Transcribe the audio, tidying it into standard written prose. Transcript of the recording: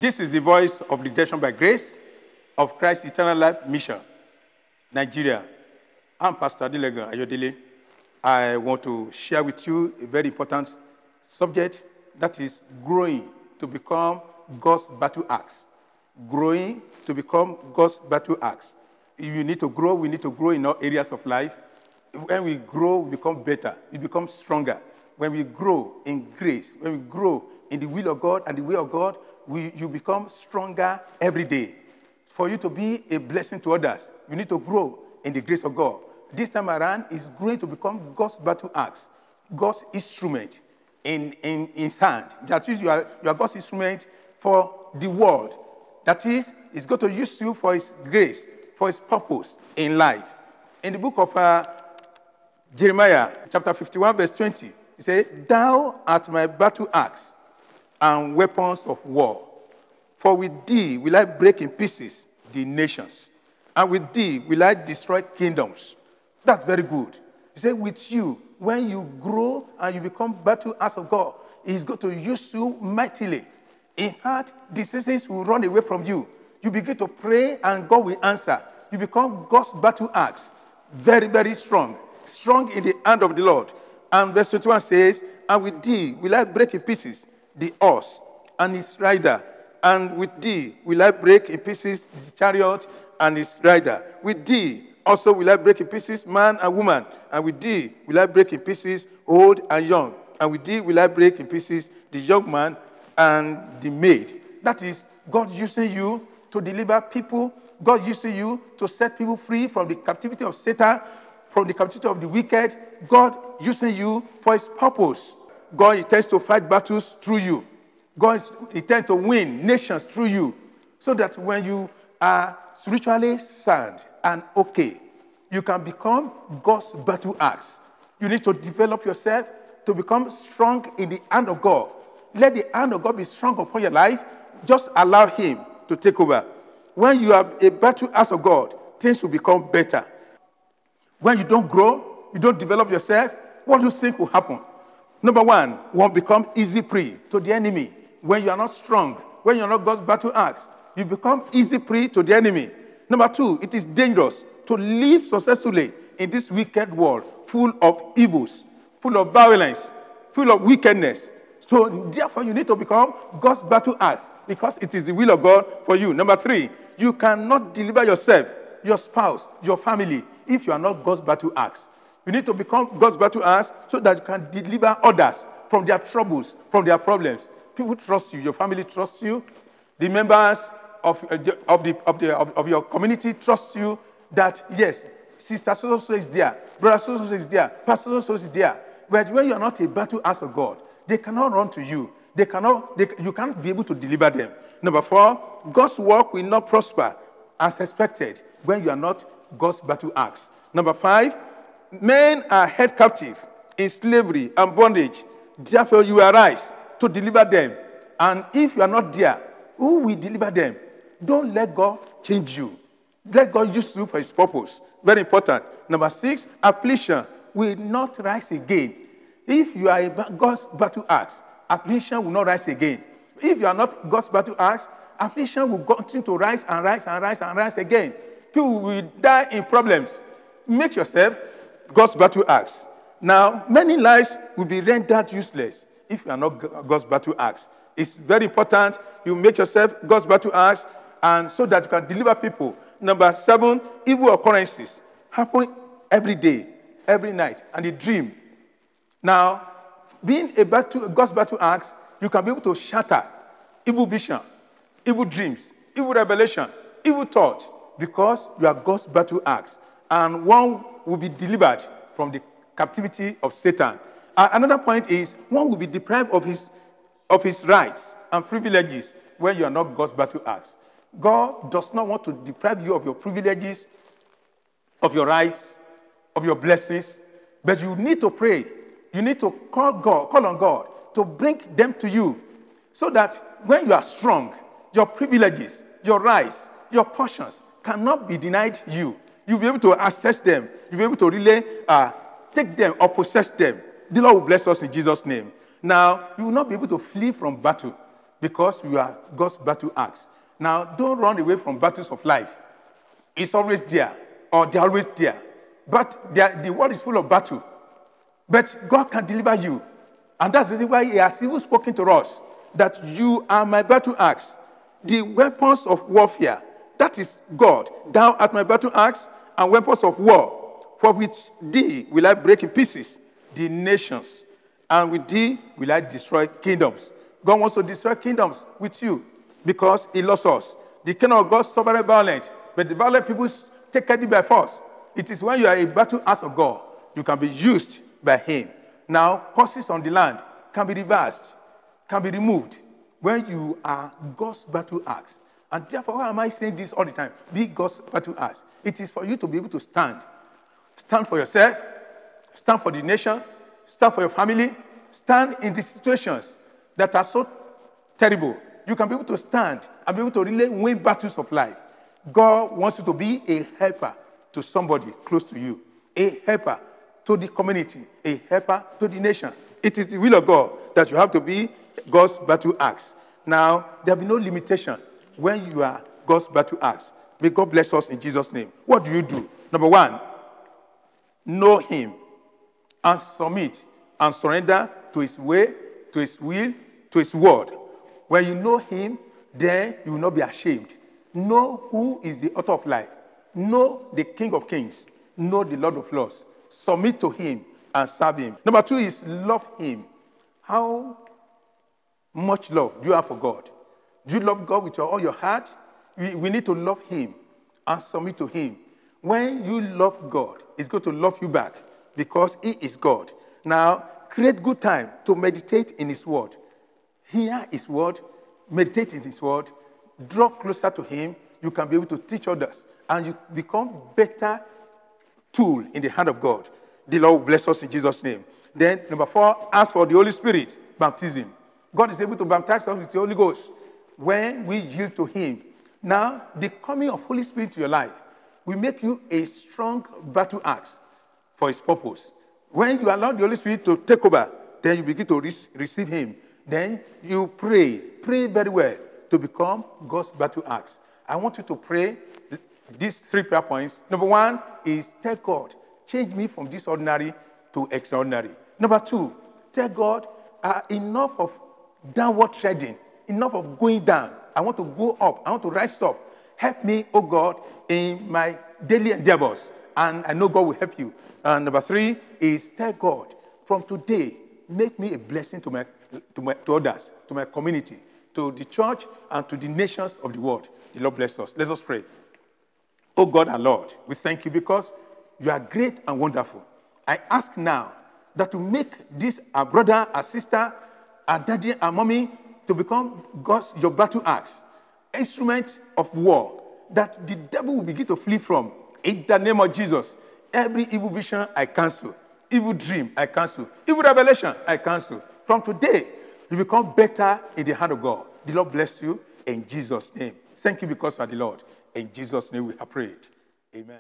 This is the voice of redemption by grace of Christ's Eternal Life Mission, Nigeria. I'm Pastor Adilegan Ayodele. I want to share with you a very important subject, that is growing to become God's battle axe. Growing to become God's battle axe. If you need to grow, we need to grow in all areas of life. When we grow, we become better. We become stronger. When we grow in grace, when we grow in the will of God and the way of God, you become stronger every day. For you to be a blessing to others, you need to grow in the grace of God. This time around is growing to become God's battle axe, God's instrument in his hand. That is, you are God's instrument for the world. That is, he's going to use you for his grace, for his purpose in life. In the book of Jeremiah, chapter 51, verse 20, he said, "Thou art my battle axe and weapons of war. For with thee will I break in pieces the nations, and with thee will I destroy kingdoms." That's very good. He said, with you, when you grow and you become battle axe of God, he's going to use you mightily. In fact, diseases will run away from you. You begin to pray and God will answer. You become God's battle axe. Very, very strong. Strong in the hand of the Lord. And verse 21 says, "And with thee will I break in pieces the horse and his rider. And with thee will I break in pieces the chariot and his rider. With thee also will I break in pieces man and woman. And with thee will I break in pieces old and young. And with thee will I break in pieces the young man and the maid." That is, God using you to deliver people. God using you to set people free from the captivity of Satan, from the captivity of the wicked. God using you for his purpose. God intends to fight battles through you. God intends to win nations through you. So that when you are spiritually sound and okay, you can become God's battle axe. You need to develop yourself to become strong in the hand of God. Let the hand of God be strong upon your life. Just allow him to take over. When you have a battle axe of God, things will become better. When you don't grow, you don't develop yourself, what do you think will happen? Number one, you won't become easy prey to the enemy. When you are not strong, when you are not God's battle axe, you become easy prey to the enemy. Number two, it is dangerous to live successfully in this wicked world, full of evils, full of violence, full of wickedness. So therefore, you need to become God's battle axe because it is the will of God for you. Number three, you cannot deliver yourself, your spouse, your family, if you are not God's battle axe. You need to become God's battle axe so that you can deliver others from their troubles, from their problems. People trust you. Your family trusts you. The members of your community trust you that, yes, sister so-so is there, brother so-so is there, pastor so-so is there. But when you are not a battle axe of God, they cannot run to you. You can't be able to deliver them. Number four, God's work will not prosper as expected when you are not God's battle axe. Number five, men are held captive in slavery and bondage. Therefore, you arise to deliver them. And if you are not there, who will deliver them? Don't let God change you. Let God use you for his purpose. Very important. Number six, affliction will not rise again. If you are God's battle axe, affliction will not rise again. If you are not God's battle axe, affliction will continue to rise and rise and rise and rise again. People will die in problems. Make yourself God's battle axe. Now, many lives will be rendered useless if you are not God's battle axe. It's very important you make yourself God's battle axe, and so that you can deliver people. Number seven, evil occurrences happen every day, every night, and a dream. Now, being God's battle axe, you can be able to shatter evil vision, evil dreams, evil revelation, evil thought, because you are God's battle axe. And one will be delivered from the captivity of Satan. Another point is, one will be deprived of his rights and privileges when you are not God's battle axe. God does not want to deprive you of your privileges, of your rights, of your blessings, but you need to pray. You need to call on God to bring them to you, so that when you are strong, your privileges, your rights, your portions cannot be denied you. You'll be able to access them. You'll be able to really take them or possess them. The Lord will bless us in Jesus' name. Now, you will not be able to flee from battle, because you are God's battle axe. Now, don't run away from battles of life. It's always there, or they're always there. But the world is full of battle. But God can deliver you. And that's the reason why he has even spoken to us, that you are my battle axe. The weapons of warfare, that is God. Thou art my battle axe, and weapons of war, for which thee will I break in pieces the nations, and with thee will I destroy kingdoms. God wants to destroy kingdoms with you because he loves us. The kingdom of God suffered violent, but the violent people take it by force. It is when you are a battle axe of God, you can be used by him. Now, curses on the land can be reversed, can be removed when you are God's battle axe. And therefore, why am I saying this all the time? Be God's battle axe. It is for you to be able to stand. Stand for yourself, stand for the nation, stand for your family, stand in the situations that are so terrible. You can be able to stand and be able to really win battles of life. God wants you to be a helper to somebody close to you, a helper to the community, a helper to the nation. It is the will of God that you have to be God's battle axe. Now, there will be no limitation when you are God's battle axe. May God bless us in Jesus' name. What do you do? Number one, know him and submit and surrender to his way, to his will, to his word. When you know him, then you will not be ashamed. Know who is the author of life. Know the King of Kings. Know the Lord of Lords. Submit to him and serve him. Number two is love him. How much love do you have for God? Do you love God with all your heart? We need to love him and submit to him. When you love God, he's going to love you back because he is God. Now, create good time to meditate in his word. Hear his word, meditate in his word, draw closer to him. You can be able to teach others, and you become better tool in the hand of God. The Lord will bless us in Jesus' name. Then, number four, ask for the Holy Spirit, baptism. God is able to baptize us with the Holy Ghost when we yield to him. Now, the coming of Holy Spirit to your life will make you a strong battle axe for his purpose. When you allow the Holy Spirit to take over, then you begin to receive him. Then you pray very well to become God's battle axe. I want you to pray these 3 prayer points. Number one is tell God, change me from this ordinary to extraordinary. Number two, tell God, enough of downward treading, enough of going down. I want to go up. I want to rise up. Help me, oh God, in my daily endeavors. And I know God will help you. And number three is tell God, from today, make me a blessing to others, to my community, to the church, and to the nations of the world. The Lord bless us. Let us pray. Oh God and Lord, we thank you because you are great and wonderful. I ask now that to make this our brother, our sister, our daddy, our mommy, to become your battle axe, instrument of war, that the devil will begin to flee from. In the name of Jesus, every evil vision I cancel, evil dream I cancel, evil revelation I cancel. From today, you become better in the hand of God. The Lord bless you in Jesus' name. Thank you because you are the Lord. In Jesus' name we have prayed. Amen.